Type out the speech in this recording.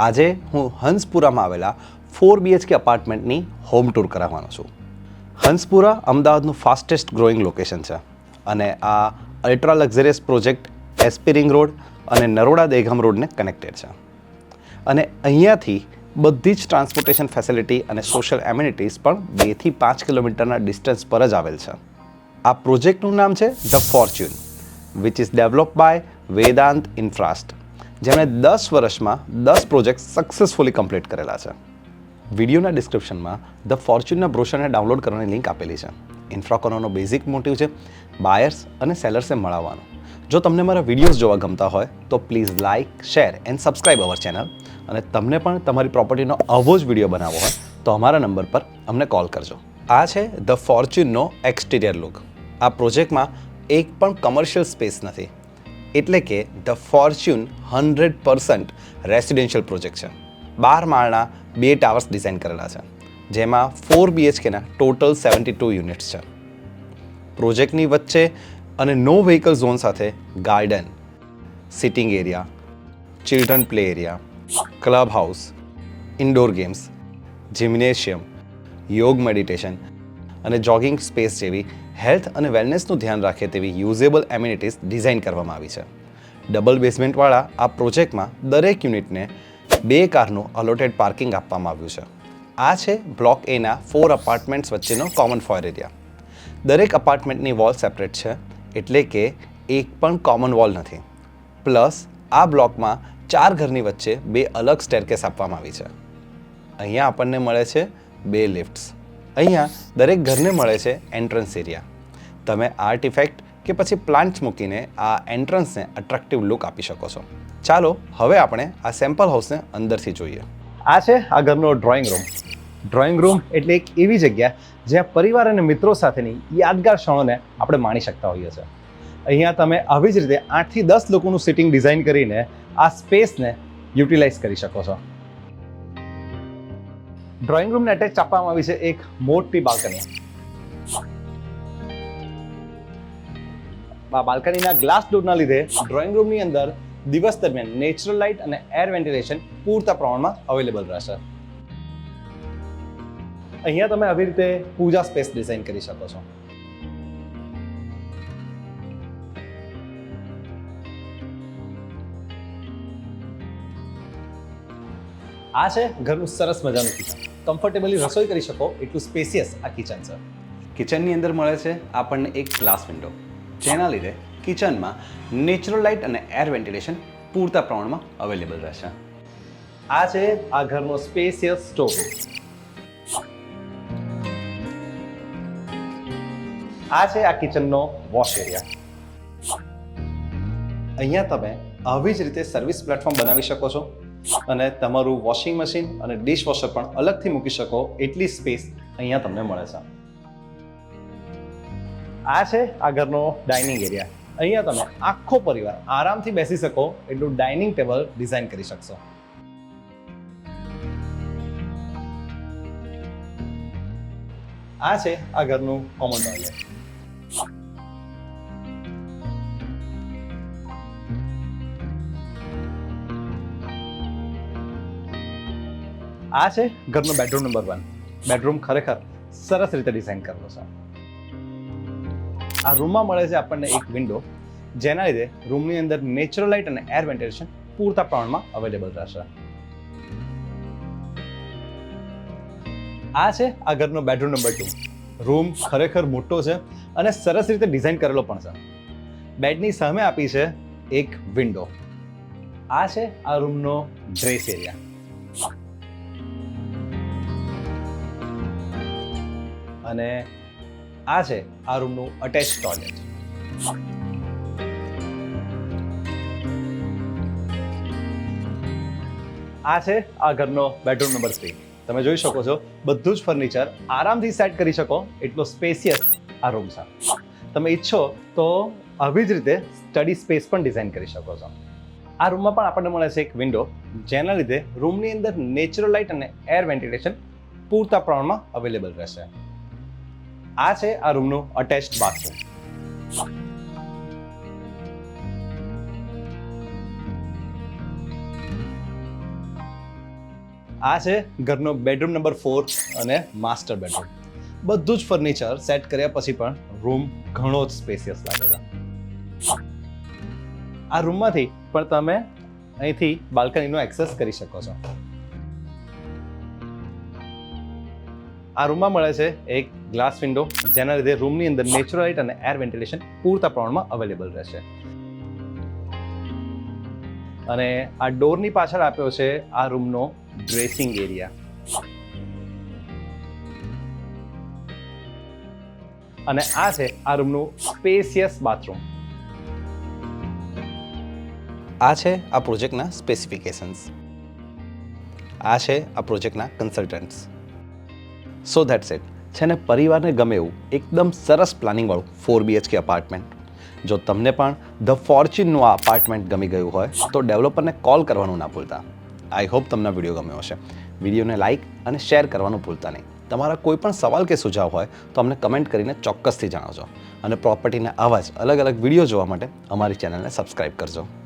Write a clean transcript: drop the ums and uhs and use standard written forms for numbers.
આજે હું હંસપુરામાં આવેલા 4 BHK અપાર્ટમેન્ટની હોમ ટૂર કરાવવાનો છું. હંસપુરા અમદાવાદનું ફાસ્ટેસ્ટ ગ્રોઈંગ લોકેશન છે અને આ ultra luxurious project SP ring road અને નરોડા દેગામ રોડને કનેક્ટેડ છે. અને અહીંયાથી બધી જ ટ્રાન્સપોર્ટેશન ફેસિલિટી અને સોશિયલ એમ્યુનિટીઝ પણ 2 થી 5 કિલોમીટરના ડિસ્ટન્સ પર જ આવેલ છે. આ પ્રોજેક્ટનું નામ છે the Fortune, which is develop by Vedant ઇન્ફ્રાસ્ટ, જેમણે 10 વર્ષમાં 10 પ્રોજેક્ટ સક્સેસફુલી કમ્પ્લીટ કરેલા છે. વિડીયોના ડિસ્ક્રિપ્શનમાં ધ ફોર્ચ્યુનના બ્રોશરને ડાઉનલોડ કરવાની લિંક આપેલી છે. ઇન્ફ્રાકોનોનો બેઝિક મોટિવ છે બાયર્સ અને સેલર્સને મળવાનો. જો તમને મારા વિડીયોઝ જોવા ગમતા હોય તો please like, share and subscribe our channel. અને તમને પણ તમારી પ્રોપર્ટીનો આવો જ વિડીયો બનાવવો હોય તો અમારા નંબર પર અમને કોલ કરજો. આ છે ધ ફોર્ચ્યુનનો એક્સટિરિયર લુક. આ પ્રોજેક્ટમાં એક પણ કમર્શિયલ સ્પેસ નથી, એટલે કે ધ ફોર્ચ્યુન 100% રેસિડેન્શિયલ પ્રોજેક્ટ છે. 12 માળના 2 ટાવર્સ ડિઝાઇન કરેલા છે, જેમાં 4 BHKના ટોટલ 72 યુનિટ્સ છે. પ્રોજેક્ટની વચ્ચે અને નો વ્હીકલ ઝોન સાથે garden, sitting area, children play area, club house, indoor games, gymnasium, યોગ મેડિટેશન અને જોગિંગ સ્પેસ જેવી હેલ્થ અને વેલનેસનું ધ્યાન રાખે તેવી યુઝેબલ એમ્યુનિટીઝ ડિઝાઇન કરવામાં આવી છે. ડબલ બેઝમેન્ટવાળા આ પ્રોજેક્ટમાં દરેક યુનિટને 2 કારનું અલોટેડ પાર્કિંગ આપવામાં આવ્યું છે. આ છે બ્લોક એના 4 અપાર્ટમેન્ટ્સ વચ્ચેનો કોમન ફોયર એરિયા. દરેક અપાર્ટમેન્ટની વોલ સેપરેટ છે, એટલે કે એક પણ કોમન વોલ નથી. પ્લસ આ બ્લોકમાં 4 ઘરની વચ્ચે 2 અલગ સ્ટેરકેસ આપવામાં આવી છે. અહીંયા આપણને મળે છે 2 લિફ્ટ્સ. અહીંયા દરેક ઘરને મળે છે એન્ટ્રન્સ એરિયા. તમે આર્ટ ઇફેક્ટ કે પછી પ્લાન્ટ્સ મૂકીને આ એન્ટ્રન્સને અટ્રેક્ટિવ લુક આપી શકો છો. ચાલો હવે આપણે આ સેમ્પલ હાઉસને અંદરથી જોઈએ. આ છે આ ઘરનો ડ્રોઈંગ રૂમ. ડ્રોઈંગ રૂમ એટલે એક એવી જગ્યા જ્યાં પરિવાર અને મિત્રો સાથેની યાદગાર ક્ષણોને આપણે માણી શકતા હોઈએ છીએ. અહીંયા તમે આવી જ રીતે 8 થી 10 લોકોનું સિટિંગ ડિઝાઇન કરીને આ સ્પેસને યુટિલાઇઝ કરી શકો છો. ડ્રોઈંગ રૂમને અટેચ આપવામાં આવી છે એક મોટી બાલ્કની. આ બાલ્કનીના ગ્લાસ ડોરના લીધે ડ્રોઈંગ રૂમની અંદર દિવસ દરમિયાન નેચરલ લાઇટ અને એર વેન્ટિલેશન પૂરતા પ્રમાણમાં અવેલેબલ રહેશે. અહીંયા તમે આવી રીતે પૂજા સ્પેસ ડિઝાઇન કરી શકો છો. આ છે ઘરનું સરસ મજાનું કિચન. કમ્ફર્ટેબલી રસોઈ કરી શકો એટલું સ્પેસિયસ આ કિચન છે. કિચનની અંદર મળે છે આપણને એક ગ્લાસ વિન્ડો, જેના લીધે કિચનમાં નેચરલ લાઇટ અને એર વેન્ટિલેશન પૂરતા પ્રમાણમાં અવેલેબલ રહેશે. આ છે આ ઘરનો સ્પેસિયસ સ્ટોર રૂમ. આ છે આ કિચનનો વોશ એરિયા. અહીંયા તમે આવી જ રીતે સર્વિસ પ્લેટફોર્મ બનાવી શકો છો અને તમારું વોશિંગ મશીન અને ડિશવોશર પણ અલગથી મૂકી શકો એટલી સ્પેસ અહીંયા તમને મળે છે. આ છે આ ઘરનો ડાઇનિંગ એરિયા. અહીંયા તમે આખો પરિવાર આરામથી બેસી શકો એટલું ડાઇનિંગ ટેબલ ડિઝાઇન કરી શકશો. આ છે આ ઘરનું કોમન ટોયલેટ. આ છે ઘરનો બેડરૂમ નંબર 1. બેડરૂમ ખરેખર સરસ રીતે ડિઝાઇન કરેલો છે. આ રૂમમાં મળે છે આપણને એક વિન્ડો, જેના લીધે રૂમની અંદર નેચરલ લાઇટ અને એર વેન્ટિલેશન પૂરતા પ્રમાણમાં અવેલેબલ રહેશે. આ છે આ ઘરનો બેડરૂમ નંબર 2. રૂમ ખરેખર મોટો છે અને સરસ રીતે ડિઝાઇન કરેલો પણ છે. બેડની સામે આપી છે એક વિન્ડો. આ છે આ રૂમનો ડ્રેસ એરિયા. અને આ છે આ રૂમનું અટેચ ટોયલેટ. આ છે આ ઘરનો બેડરૂમ નંબર 3. તમે જોઈ શકો છો બધું જ ફર્નિચર આરામથી સેટ કરી શકો એટલો સ્પેસિયસ આ રૂમ છે. તમે ઈચ્છો તો આવી જ રીતે સ્ટડી સ્પેસ પણ ડિઝાઇન કરી શકો છો. આ રૂમમાં પણ આપણને મળે છે એક વિન્ડો, જેના લીધે રૂમની અંદર નેચરલ લાઇટ અને એર વેન્ટિલેશન પૂરતા પ્રમાણમાં અવેલેબલ રહેશે. આ છે આ રૂમનું અટેચ્ડ બાથરૂમ. આ છે ઘરનો બેડરૂમ નંબર 4 અને માસ્ટર બેડરૂમ. બધું જ ફર્નિચર સેટ કર્યા પછી પણ રૂમ ઘણો જ સ્પેસિયસ લાગે છે. આ રૂમમાંથી પણ તમે અહીંથી બાલ્કનીનો એક્સેસ કરી શકો છો. આ રૂમમાં મળે છે એક ગ્લાસ વિન્ડો, જેના લીધે રૂમની અંદર નેચરલ લાઇટ અને એર વેન્ટિલેશન પૂરતા પ્રમાણમાં અવેલેબલ રહેશે. અને આ ડોરની પાછળ આપ્યો છે આ રૂમનો ડ્રેસિંગ એરિયા. અને આ છે આ રૂમનું સ્પેસિયસ બાથરૂમ. આ છે આ પ્રોજેક્ટના સ્પેસિફિકેશન્સ. આ છે આ પ્રોજેક્ટના કન્સલ્ટન્ટ્સ. So that's it. છે ને પરિવારને ગમે એવું એકદમ સરસ પ્લાનિંગવાળું 4 BHK અપાર્ટમેન્ટ. જો તમને પણ ધ ફોર્ચ્યુનનું આ અપાર્ટમેન્ટ ગમી ગયું હોય તો ડેવલપરને કોલ કરવાનું ના ભૂલતા. આઈ હોપ તમને વિડીયો ગમ્યો હશે. વિડીયોને લાઇક અને શેર કરવાનું ભૂલતા નહીં. તમારા કોઈ પણ સવાલ કે સુઝાવ હોય તો અમને કમેન્ટ કરીને ચોક્કસથી જણાવજો. અને પ્રોપર્ટીના આવા જ અલગ અલગ વિડીયો જોવા માટે અમારી ચેનલને સબસ્ક્રાઇબ કરજો.